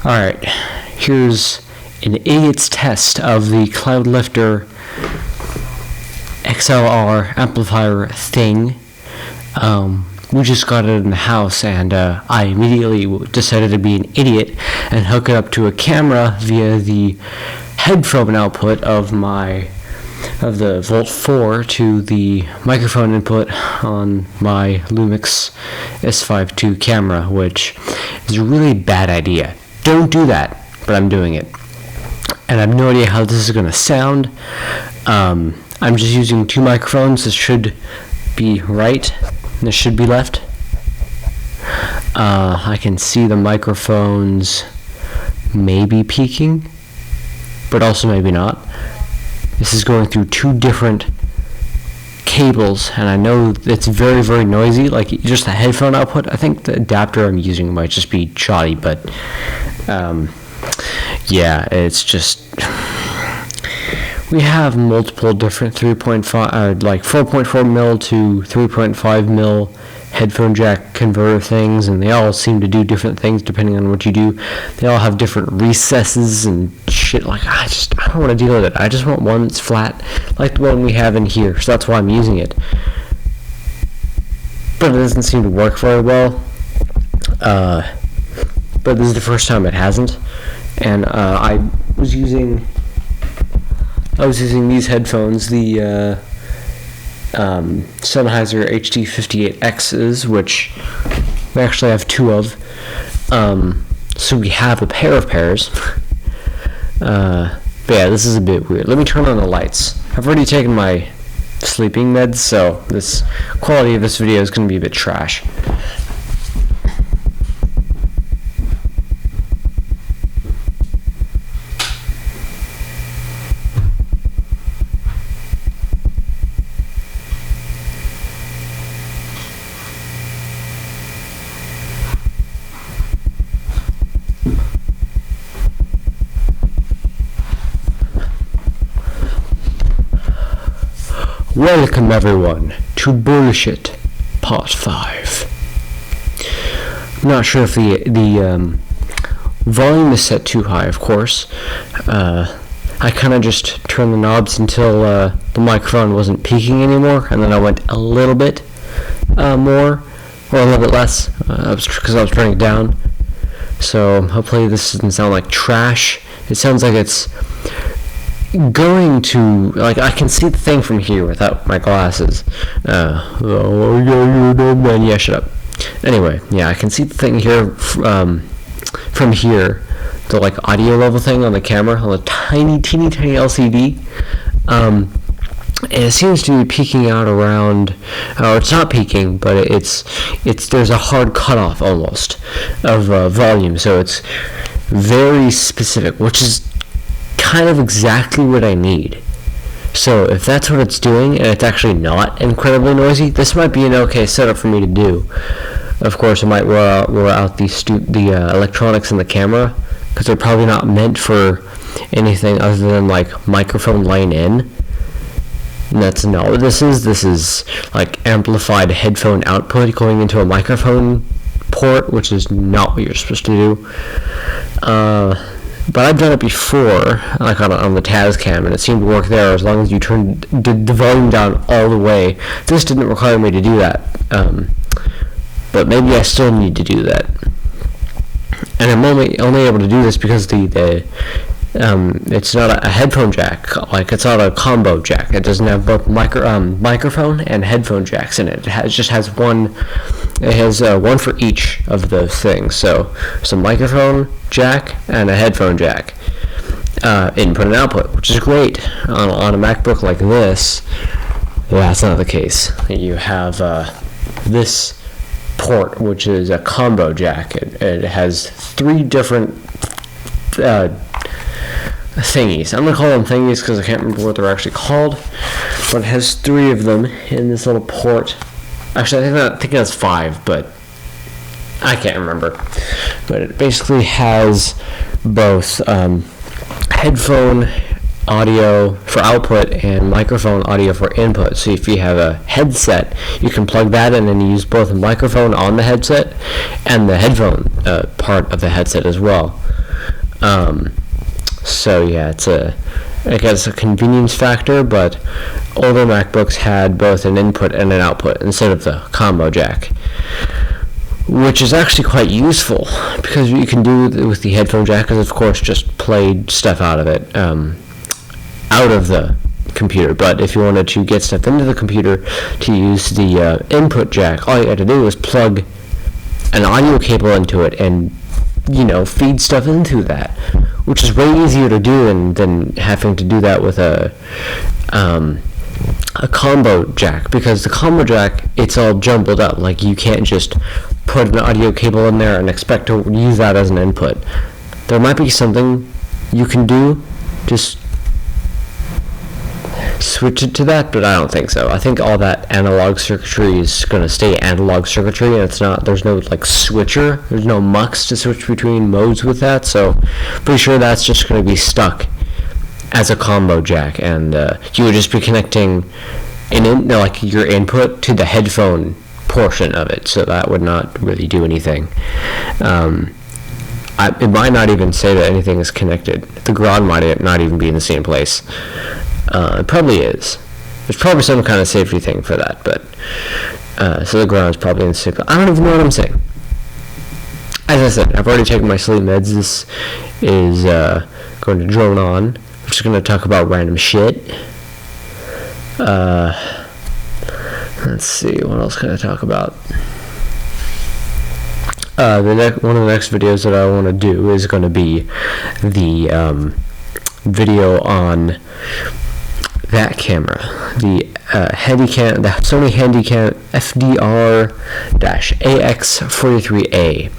Alright, here's an idiot's test of the Cloudlifter XLR amplifier thing. We just got it in the house, and I immediately decided to be an idiot and hook it up to a camera via the headphone output of the Volt 4 to the microphone input on my Lumix S5 II camera, which is a really bad idea. Don't do that, but I'm doing it. And I have no idea how this is going to sound. I'm just using two microphones. This should be right. This should be left. I can see the microphones maybe peaking, but also maybe not. This is going through two different cables, and I know it's very, very noisy, like just the headphone output. I think the adapter I'm using might just be shoddy, but yeah, it's just, we have multiple different 3.5, like 4.4 mil to 3.5 mil headphone jack converter things, and they all seem to do different things depending on what you do. They all have different recesses and shit. Like, I don't want to deal with it. I just want one that's flat, like the one we have in here, so that's why I'm using it. But it doesn't seem to work very well. But this is the first time it hasn't, and I was using these headphones, the Sennheiser HD58Xs, which we actually have two of. So we have a pair of pairs. But yeah, this is a bit weird. Let me turn on the lights. I've already taken my sleeping meds, so this quality of this video is going to be a bit trash. Welcome everyone to Bullshit Part 5. I'm not sure if the volume is set too high, of course. I kind of just turned the knobs until the microphone wasn't peaking anymore, and then I went a little bit more, or a little bit less, because I was turning it down. So hopefully this doesn't sound like trash. It sounds like it's going to, like, I can see the thing from here without my glasses. Yeah, shut up. Anyway, yeah, I can see the thing here from here, the like audio level thing on the camera on a teeny LCD. And it seems to be peaking out around, or it's not peaking, but it's there's a hard cutoff almost of volume, so it's very specific, which is kind of exactly what I need. So if that's what it's doing, and it's actually not incredibly noisy, this might be an okay setup for me to do. Of course, I might roll out the electronics in the camera, because they're probably not meant for anything other than like microphone line in. And that's not what this is. This is like amplified headphone output going into a microphone port, which is not what you're supposed to do. But I've done it before, like on the Tascam, and it seemed to work there as long as you turned the volume down all the way. This didn't require me to do that, but maybe I still need to do that. And I'm only able to do this because it's not a headphone jack, like it's not a combo jack. It doesn't have both microphone and headphone jacks in it. It just has one. It has one for each of those things. So it's a microphone jack and a headphone jack, input and output, which is great. On a MacBook like this, that's not the case. You have this port, which is a combo jack. It has three different thingies. I'm gonna call them thingies because I can't remember what they're actually called, but it has three of them in this little port. Actually, I think that's five, but I can't remember. But it basically has both headphone audio for output and microphone audio for input. So if you have a headset, you can plug that in and use both the microphone on the headset and the headphone part of the headset as well. So yeah, I guess a convenience factor, but older MacBooks had both an input and an output instead of the combo jack, which is actually quite useful because you can do with the headphone jack is, of course, just play stuff out of it, out of the computer. But if you wanted to get stuff into the computer to use the input jack, all you had to do was plug an audio cable into it and feed stuff into that, which is way easier to do than having to do that with a combo jack, because the combo jack, it's all jumbled up. Like, you can't just put an audio cable in there and expect to use that as an input. There might be something you can do, just switch it to that, but I don't think so. I think all that analog circuitry is going to stay analog circuitry, and there's no switcher, there's no mux to switch between modes with that, so pretty sure that's just going to be stuck as a combo jack, and you would just be connecting your input to the headphone portion of it, so that would not really do anything. It might not even say that anything is connected. The ground might not even be in the same place. It probably is. There's probably some kind of safety thing for that, but so the ground's probably in the same place. I don't even know what I'm saying. As I said, I've already taken my sleep meds. This is going to drone on. I'm just going to talk about random shit. Let's see, what else can I talk about? One of the next videos that I want to do is going to be the video on that camera, the Sony Handycam FDR-AX43A,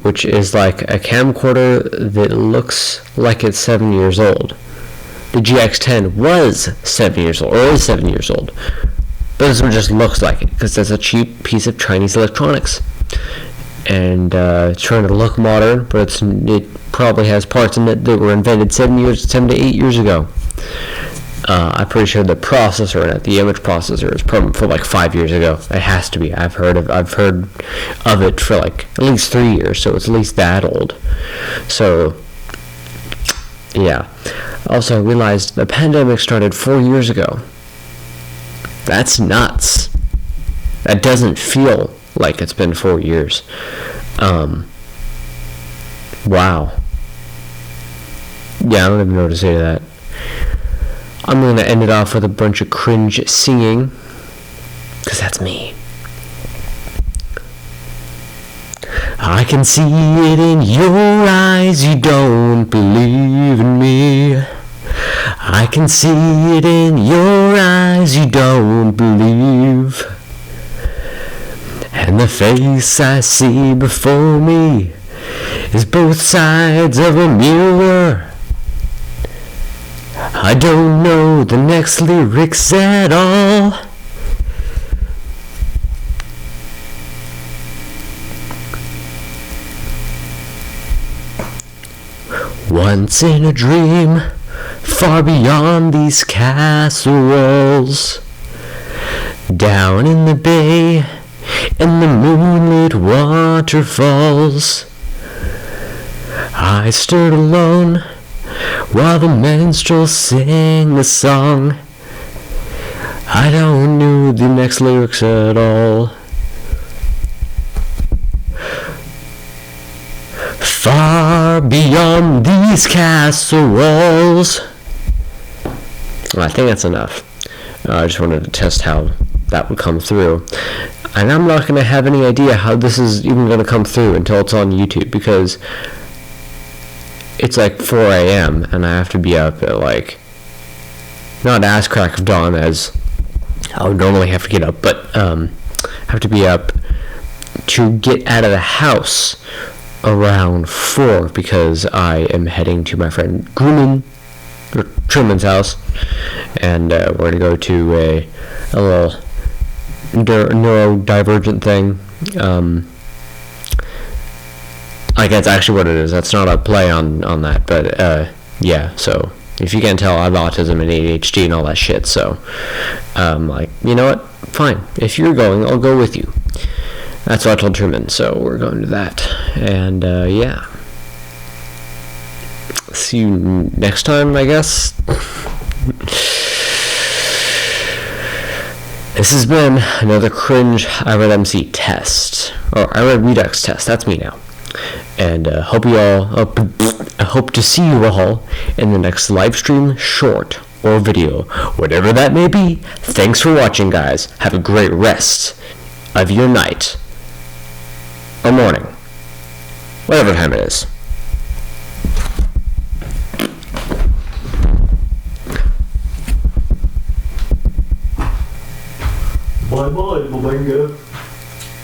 which is like a camcorder that looks like it's 7 years old. The GX10 was 7 years old, or is 7 years old, but this one just looks like it because that's a cheap piece of Chinese electronics, and it's trying to look modern, but it probably has parts in it that were invented 7 to 8 years ago. I'm pretty sure the processor in it, the image processor, is from like 5 years ago. It has to be. I've heard of it for like at least 3 years, so it's at least that old. So yeah. Also, I realized the pandemic started 4 years ago. That's nuts. That doesn't feel like it's been 4 years. Wow. Yeah, I don't even know what to say to that. I'm going to end it off with a bunch of cringe singing, because that's me. I can see it in your eyes, you don't believe in me. I can see it in your eyes, you don't believe. And the face I see before me is both sides of a mirror. I don't know the next lyrics at all. Once in a dream, far beyond these castle walls, down in the bay, in the moonlit waterfalls, I stood alone while the minstrels sang a song. I don't know the next lyrics at all. Far beyond these castle walls. Well, I think that's enough. I just wanted to test how that would come through. And I'm not going to have any idea how this is even going to come through until it's on YouTube, because it's like 4 a.m. and I have to be up at not as crack of dawn as I would normally have to get up, but have to be up to get out of the house around 4, because I am heading to my friend Truman's house, and we're going to go to a little neurodivergent thing. That's actually what it is. That's not a play on that, but yeah, so if you can't tell, I have autism and ADHD and all that shit, so you know what, fine, if you're going, I'll go with you. That's what I told Truman, so we're going to that, and yeah. see you next time, I guess. This has been another cringe iRead test, or iRead Redux test. That's me now. And I hope to see you all in the next live stream, short, or video, whatever that may be. Thanks for watching, guys. Have a great rest of your night or morning, whatever time it is. Bye bye, Babenga.